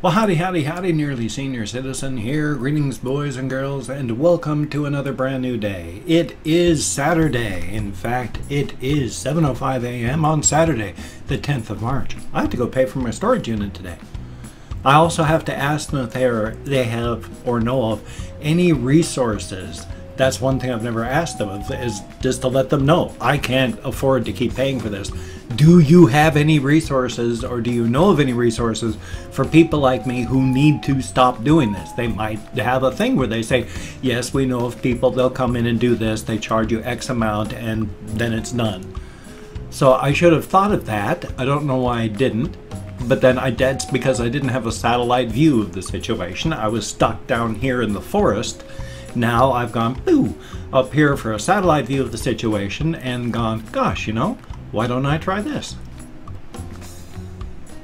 Well, howdy, howdy, howdy, nearly senior citizen here. Greetings, boys and girls, and welcome to another brand new day. It is Saturday. In fact, it is 7:05 a.m. on Saturday, the 10th of March. I have to go pay for my storage unit today. I also have to ask them if they have or know of any resources. That's one thing I've never asked them of, is just to let them know I can't afford to keep paying for this. Do you have any resources, or do you know of any resources for people like me who need to stop doing this? They might have a thing where they say, yes, we know of people, they'll come in and do this, they charge you X amount, and then it's done. So I should have thought of that. I don't know why I didn't. But then that's because I didn't have a satellite view of the situation. I was stuck down here in the forest. Now I've gone up here for a satellite view of the situation and gone, gosh, you know, why don't I try this?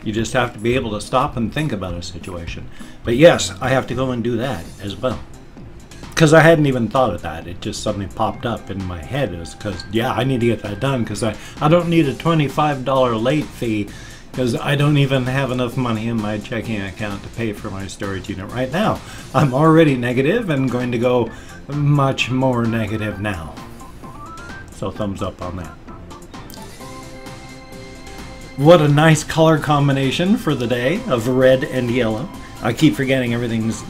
You just have to be able to stop and think about a situation. But yes, I have to go and do that as well. Because I hadn't even thought of that. It just suddenly popped up in my head. It was because, yeah, I need to get that done because I don't need a $25 late fee, because I don't even have enough money in my checking account to pay for my storage unit right now. I'm already negative and going to go much more negative now. So thumbs up on that. What a nice color combination for the day of red and yellow. I keep forgetting everything's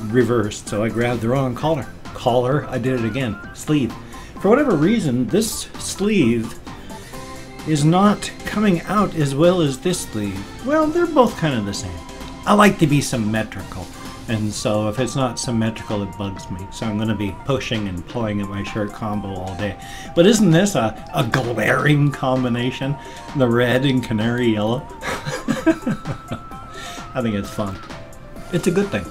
reversed, so I grabbed the wrong collar. I did it again. Sleeve. For whatever reason, this sleeve is not coming out as well as this sleeve. Well, they're both kind of the same. I like to be symmetrical, and so if it's not symmetrical, it bugs me. So I'm going to be pushing and pulling at my shirt combo all day. But isn't this a glaring combination? The red and canary yellow. I think it's fun. It's a good thing.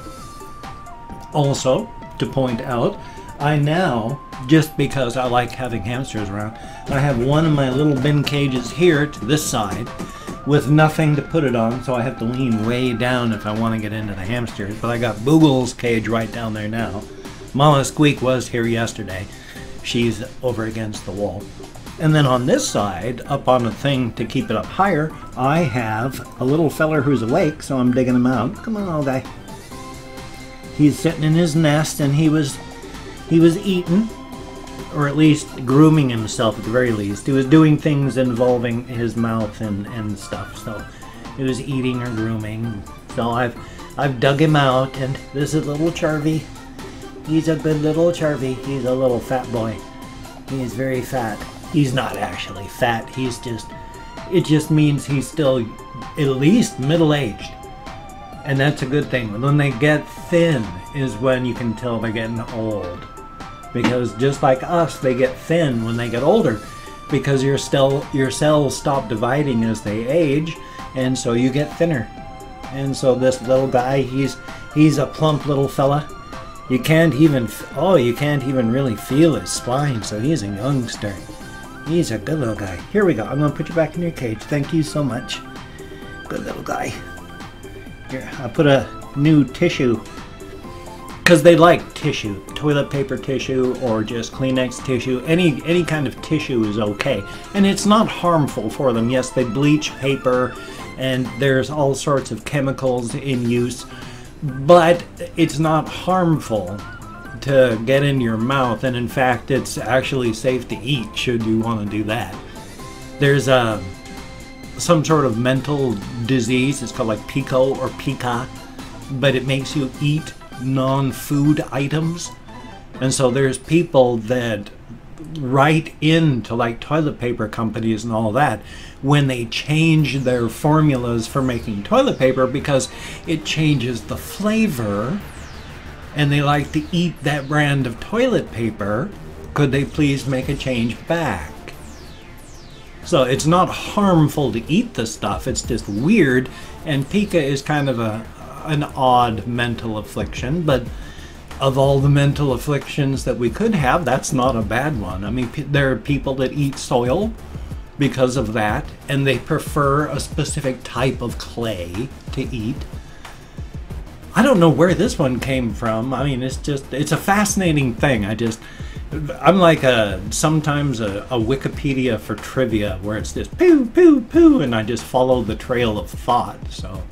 Also, to point out, I now, just because I like having hamsters around, I have one of my little bin cages here to this side with nothing to put it on, so I have to lean way down if I want to get into the hamsters. But I got Boogle's cage right down there now. Mama Squeak was here yesterday. She's over against the wall. And then on this side, up on a thing to keep it up higher, I have a little feller who's awake, so I'm digging him out. Come on, little guy. He's sitting in his nest, and he was eating, or at least grooming himself at the very least. He was doing things involving his mouth and stuff. So he was eating or grooming. So I've dug him out, and this is little Charvy. He's a good little Charvy. He's a little fat boy. He's very fat. He's not actually fat. It just means he's still at least middle-aged. And that's a good thing. When they get thin is when you can tell they're getting old. Because just like us, they get thin when they get older, because your cells stop dividing as they age, and so you get thinner. And so this little guy, he's a plump little fella. You can't even really feel his spine, so he's a youngster. He's a good little guy. Here we go. I'm gonna put you back in your cage. Thank you so much. Good little guy. Here, I put a new tissue, because they like tissue, toilet paper tissue or just Kleenex tissue. Any kind of tissue is okay, and it's not harmful for them. Yes, they bleach paper, and there's all sorts of chemicals in use, but it's not harmful to get into your mouth, and in fact, it's actually safe to eat should you want to do that. There's some sort of mental disease. It's called like pico or pica, but it makes you eat non-food items. And so there's people that write into like toilet paper companies and all that when they change their formulas for making toilet paper, because it changes the flavor and they like to eat that brand of toilet paper. Could they please make a change back? So it's not harmful to eat the stuff, it's just weird. And pica is kind of an odd mental affliction, but of all the mental afflictions that we could have, that's not a bad one. I mean, there are people that eat soil because of that, and they prefer a specific type of clay to eat. I don't know where this one came from. I mean, it's a fascinating thing. I'm like sometimes a Wikipedia for trivia, where it's just poo, poo, poo, and I just follow the trail of thought. So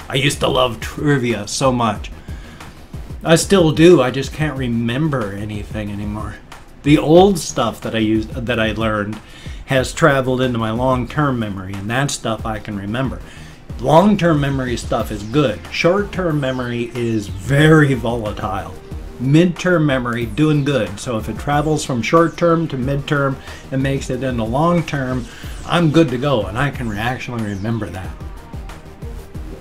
I used to love trivia so much. I still do, I just can't remember anything anymore. The old stuff that I learned has traveled into my long-term memory, and that stuff I can remember. Long-term memory stuff is good. Short-term memory is very volatile. Mid-term memory, doing good. So if it travels from short-term to mid-term and makes it into long-term, I'm good to go, and I can actually remember that.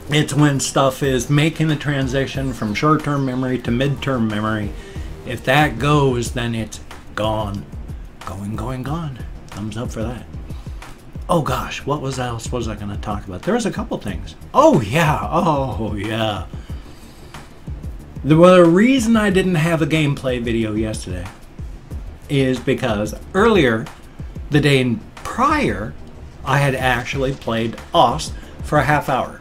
It's when stuff is making the transition from short-term memory to mid-term memory. If that goes, then it's gone. Gone. Thumbs up for that. Oh gosh, what else was I going to talk about? There was a couple things. Oh yeah. The reason I didn't have a gameplay video yesterday is because earlier, the day prior, I had actually played OS for a half hour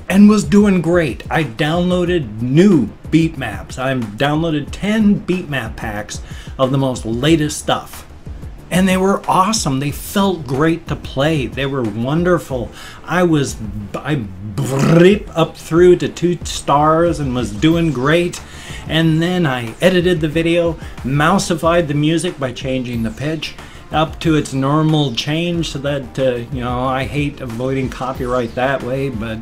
and was doing great. I downloaded new beat maps. I downloaded 10 beat map packs of the most latest stuff. And they were awesome. They felt great to play. They were wonderful. I bleep up through to 2 stars and was doing great. And then I edited the video, mouseified the music by changing the pitch up to its normal change so that, you know, I hate avoiding copyright that way, but...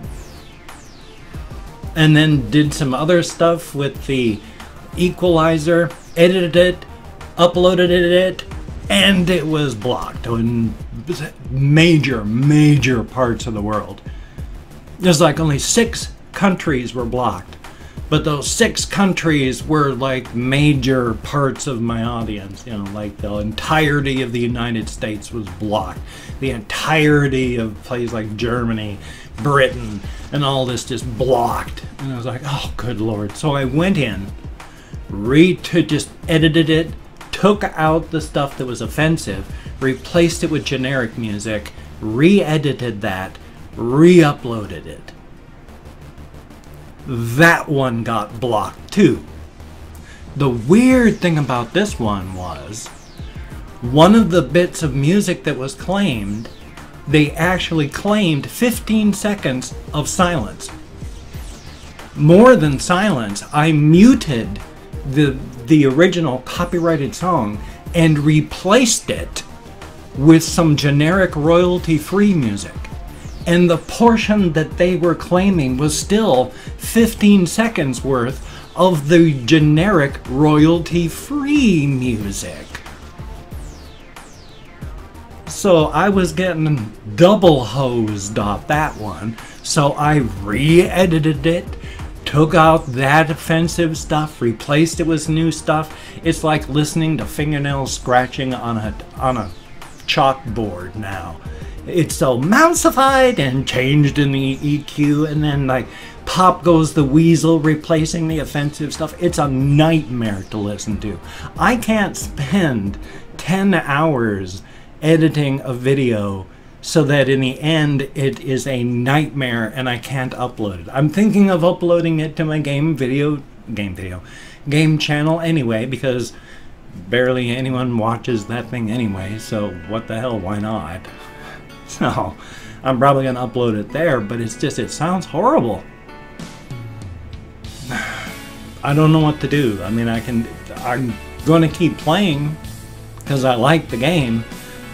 And then did some other stuff with the equalizer, edited it, uploaded it, and it was blocked in major parts of the world. There's like only 6 countries were blocked, but those 6 countries were like major parts of my audience. You know, like the entirety of the United States was blocked. The entirety of places like Germany, Britain, and all this just blocked. And I was like, oh, good Lord. So I went in, just edited it, took out the stuff that was offensive, replaced it with generic music, re-edited that, re-uploaded it. That one got blocked too. The weird thing about this one was, one of the bits of music that was claimed, they actually claimed 15 seconds of silence. More than silence, I muted the original copyrighted song and replaced it with some generic royalty-free music. And the portion that they were claiming was still 15 seconds worth of the generic royalty-free music. So I was getting double hosed off that one. So I re-edited it, took out that offensive stuff, replaced it with new stuff. It's like listening to fingernails scratching on a chalkboard now. It's so mouseified and changed in the EQ, and then like pop goes the weasel replacing the offensive stuff. It's a nightmare to listen to. I can't spend 10 hours editing a video so that in the end it is a nightmare and I can't upload it. I'm thinking of uploading it to my game channel anyway, because barely anyone watches that thing anyway, so what the hell, why not? So I'm probably gonna upload it there, but it's just, it sounds horrible. I don't know what to do. I mean, I'm gonna keep playing because I like the game,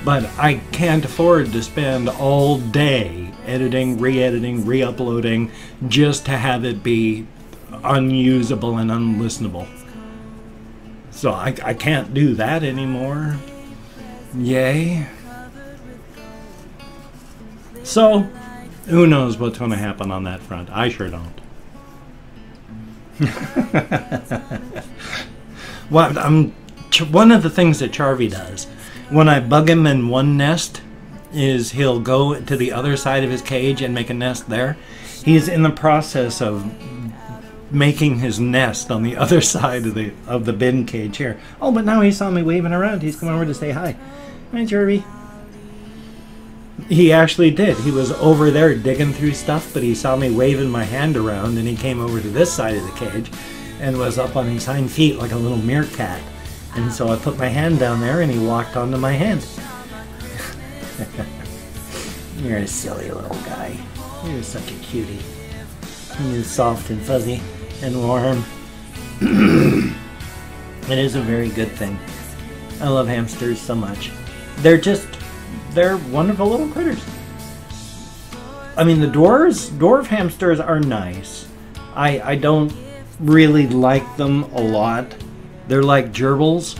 but I can't afford to spend all day editing, re-editing, re-uploading just to have it be unusable and unlistenable. So I can't do that anymore. Yay. So, who knows what's going to happen on that front? I sure don't. Well, one of the things that Charvy does, when I bug him in one nest, is he'll go to the other side of his cage and make a nest there. He's in the process of making his nest on the other side of the bin cage here. Oh, but now he saw me waving around. He's come over to say hi. Hi, Charvy. He actually did. He was over there digging through stuff, but he saw me waving my hand around, and he came over to this side of the cage and was up on his hind feet like a little meerkat. And so I put my hand down there, and he walked onto my hand. You're a silly little guy. You're such a cutie. It's soft and fuzzy and warm. It is a very good thing. I love hamsters so much. They're wonderful little critters. I mean, the dwarf hamsters are nice. I don't really like them a lot. They're like gerbils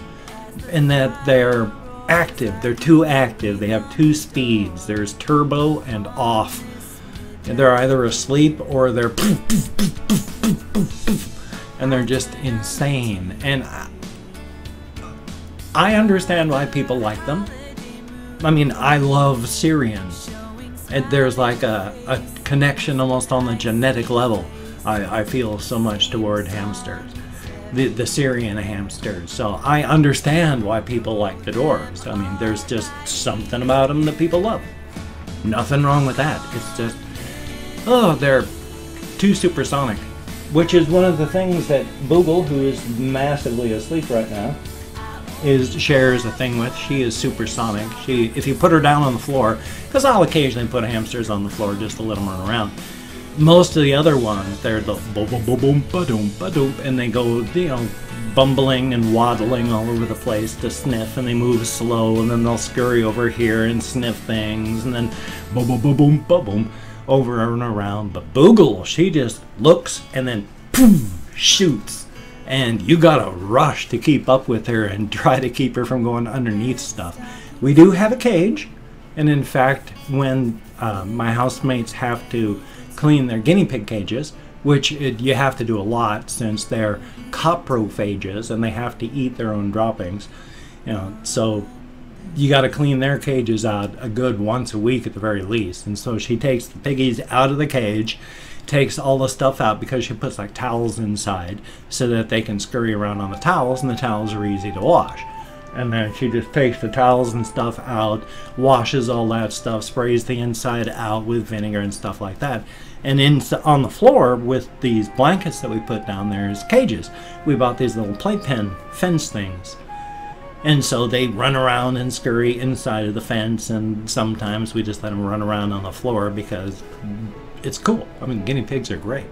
in that they're active. They're too active. They have two speeds. There's turbo and off. And they're either asleep or they're and they're just insane. And I understand why people like them. I mean, I love Syrians. And there's like a connection almost on the genetic level. I feel so much toward hamsters. The Syrian hamsters. So I understand why people like the dwarves. I mean, there's just something about them that people love. Nothing wrong with that. It's just, oh, they're too supersonic. Which is one of the things that Boogle, who is massively asleep right now, shares a thing with. She is supersonic. If you put her down on the floor, because I'll occasionally put hamsters on the floor just to let them run around. Most of the other ones, they're the boom, boom, boom, boom, ba-doom, ba-doom, and they go, you know, bumbling and waddling all over the place to sniff, and they move slow, and then they'll scurry over here and sniff things, and then boom, boom, boom, boom, ba-boom, over and around. But Boogle, she just looks and then poof, shoots, and you gotta rush to keep up with her and try to keep her from going underneath stuff. We do have a cage, and in fact, when my housemates have to clean their guinea pig cages, which you have to do a lot since they're coprophages and they have to eat their own droppings, you know, so you got to clean their cages out a good once a week at the very least. And so she takes the piggies out of the cage, takes all the stuff out because she puts like towels inside so that they can scurry around on the towels, and the towels are easy to wash. And then she just takes the towels and stuff out, washes all that stuff, sprays the inside out with vinegar and stuff like that. And on the floor with these blankets that we put down there is cages. We bought these little playpen fence things. And so they run around and scurry inside of the fence, and sometimes we just let them run around on the floor because it's cool. I mean, guinea pigs are great.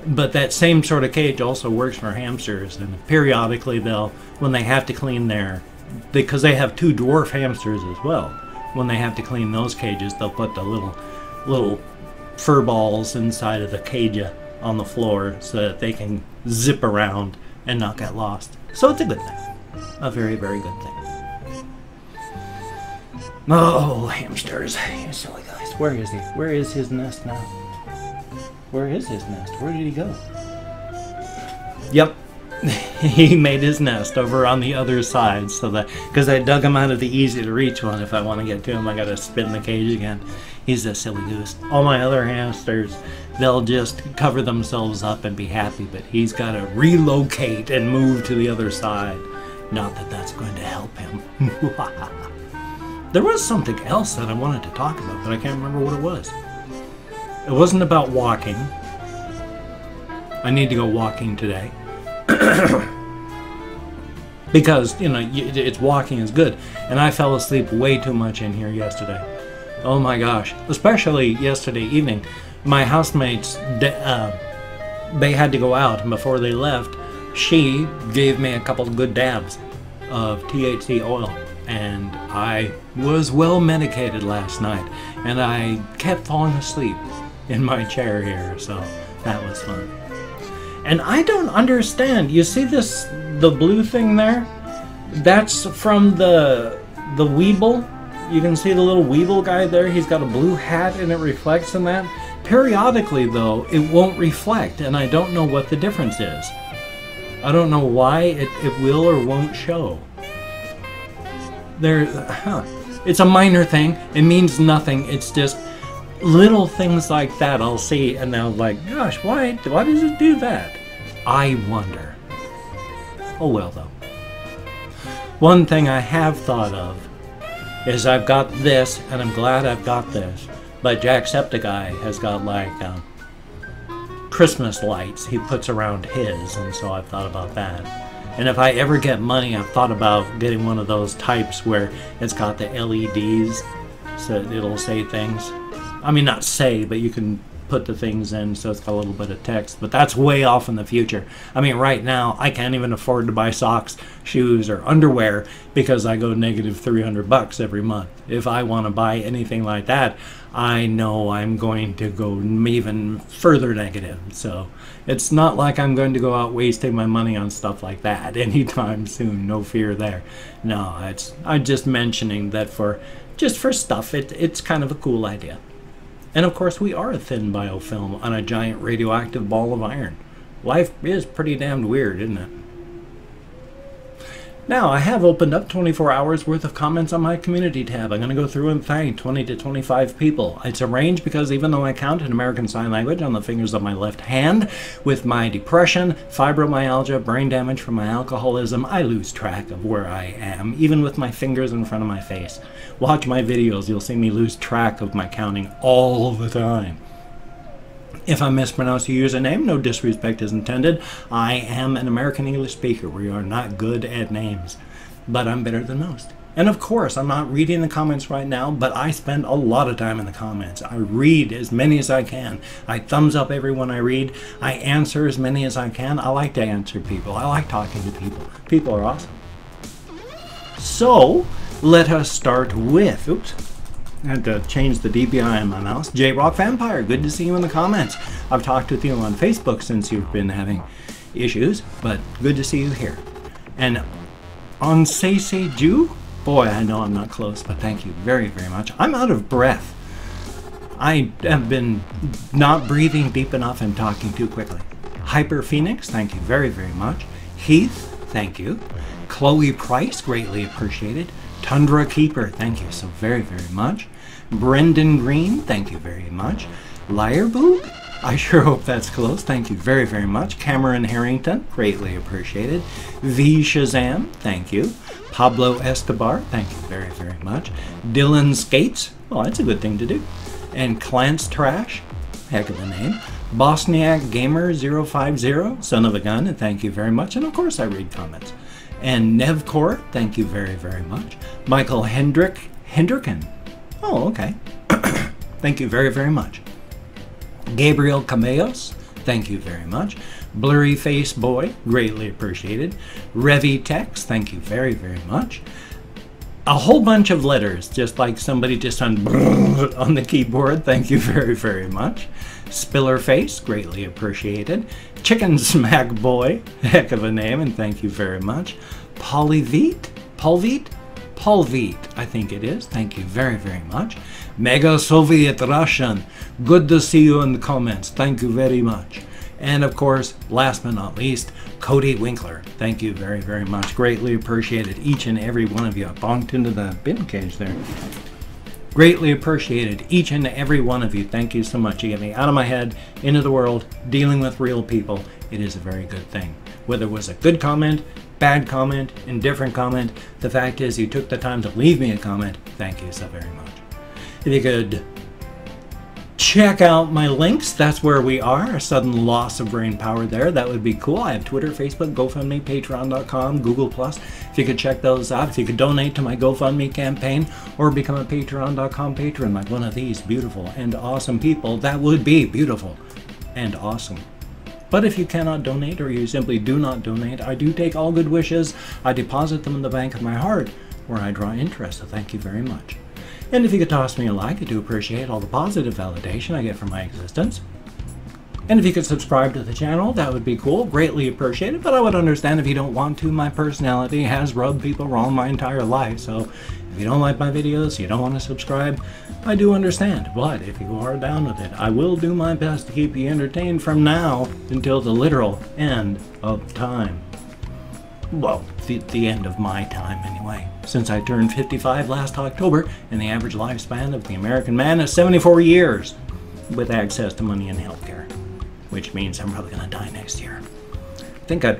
But that same sort of cage also works for hamsters, and periodically when they have to clean because they have two dwarf hamsters as well, when they have to clean those cages, they'll put the little fur balls inside of the cage on the floor so that they can zip around and not get lost. So it's a good thing. A very, very good thing. Oh, hamsters. You silly guys. Where is he? Where is his nest now? Where is his nest? Where did he go? Yep. He made his nest over on the other side, so that, because I dug him out of the easy to reach one. If I want to get to him, I gotta spin the cage again. He's a silly goose. All my other hamsters, they'll just cover themselves up and be happy, but he's gotta relocate and move to the other side. Not that that's going to help him. There was something else that I wanted to talk about, but I can't remember what it was. It wasn't about walking. I need to go walking today. Because, you know, it's walking is good. And I fell asleep way too much in here yesterday. Oh my gosh. Especially yesterday evening. My housemates, they had to go out, and before they left, she gave me a couple of good dabs of THC oil. And I was well medicated last night. And I kept falling asleep in my chair here, so that was fun. And I don't understand. You see the blue thing there? That's from the Weeble. You can see the little Weeble guy there. He's got a blue hat and it reflects in that. Periodically, though, it won't reflect, and I don't know what the difference is. I don't know why it will or won't show. It's a minor thing. It means nothing. It's just little things like that I'll see, and they'll like, gosh, why does it do that? I wonder. Oh well, though. One thing I have thought of is I've got this, and I'm glad I've got this, but Jacksepticeye has got like Christmas lights he puts around his, and so I've thought about that. And if I ever get money, I've thought about getting one of those types where it's got the LEDs, so it'll say things. I mean, not say, but you can put the things in, so it's got a little bit of text, but that's way off in the future. I mean, right now, I can't even afford to buy socks, shoes, or underwear because I go negative $300 every month. If I want to buy anything like that, I know I'm going to go even further negative. So it's not like I'm going to go out wasting my money on stuff like that anytime soon. No fear there. No, I'm just mentioning that just for stuff, it's kind of a cool idea. And of course, we are a thin biofilm on a giant radioactive ball of iron. Life is pretty damned weird, isn't it? Now, I have opened up 24 hours worth of comments on my community tab. I'm going to go through and thank 20 to 25 people. It's arranged because even though I count in American Sign Language on the fingers of my left hand, with my depression, fibromyalgia, brain damage from my alcoholism, I lose track of where I am, even with my fingers in front of my face. Watch my videos, you'll see me lose track of my counting all the time. If I mispronounce your username, no disrespect is intended. I am an American English speaker. We are not good at names, but I'm better than most. And of course, I'm not reading the comments right now, but I spend a lot of time in the comments. I read as many as I can. I thumbs up everyone I read. I answer as many as I can. I like to answer people. I like talking to people. People are awesome. So, let us start with, oops. I had to change the DPI on my mouse. J-Rock Vampire, good to see you in the comments. I've talked with you on Facebook since you've been having issues, but good to see you here. And on Say Jew, boy, I know I'm not close, but thank you very, very much. I'm out of breath. I have been not breathing deep enough and talking too quickly. Hyper Phoenix, thank you very, very much. Heath, thank you. Chloe Price, greatly appreciated. Tundra Keeper, thank you so very, very much. Brendan Green, thank you very much. Liarboo, I sure hope that's close. Thank you very, very much. Cameron Harrington, greatly appreciated. V Shazam, thank you. Pablo Escobar, thank you very, very much. Dylan Skates, well, that's a good thing to do. And Clance Trash, heck of a name. Bosniak Gamer 050, son of a gun, and thank you very much. And of course I read comments. And Nevcor, thank you very, very much. Michael Hendricken. Oh, okay. Thank you very, very much. Gabriel Camellos, thank you very much. Blurry Face Boy, greatly appreciated. Revi Tex, thank you very, very much. A whole bunch of letters, just like somebody just on the keyboard. Thank you very, very much. Spiller Face, greatly appreciated. Chicken Smack Boy, heck of a name, and thank you very much. Polveet, I think it is. Thank you very, very much. Mega Soviet Russian, good to see you in the comments. Thank you very much. And of course, last but not least, Cody Winkler. Thank you very, very much. Greatly appreciated each and every one of you. I bonked into the bin cage there. Greatly appreciated each and every one of you. Thank you so much. You get me out of my head, into the world, dealing with real people. It is a very good thing. Whether it was a good comment, bad comment, indifferent comment, the fact is you took the time to leave me a comment. Thank you so very much. If you could check out my links, that's where we are. A sudden loss of brain power there, that would be cool. I have Twitter, Facebook, GoFundMe, Patreon.com, Google+. If you could check those out, if you could donate to my GoFundMe campaign or become a Patreon.com patron like one of these beautiful and awesome people, that would be beautiful and awesome. But if you cannot donate or you simply do not donate, I do take all good wishes. I deposit them in the bank of my heart where I draw interest, so thank you very much. And if you could toss me a like, I do appreciate all the positive validation I get from my existence. And if you could subscribe to the channel, that would be cool, greatly appreciated, but I would understand if you don't want to. My personality has rubbed people wrong my entire life, so if you don't like my videos, you don't want to subscribe, I do understand. But if you are down with it, I will do my best to keep you entertained from now until the literal end of time. Well, the end of my time anyway, since I turned 55 last October, and the average lifespan of the American man is 74 years, with access to money and healthcare, which means I'm probably going to die next year. I think I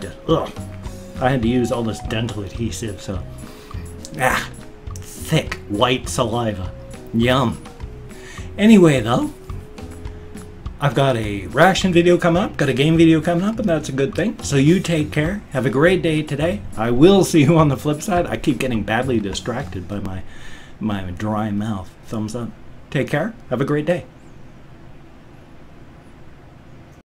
had to use all this dental adhesive, so, thick white saliva, yum. Anyway though, I've got a reaction video coming up, got a game video coming up, and that's a good thing. So you take care. Have a great day today. I will see you on the flip side. I keep getting badly distracted by my dry mouth. Thumbs up. Take care. Have a great day.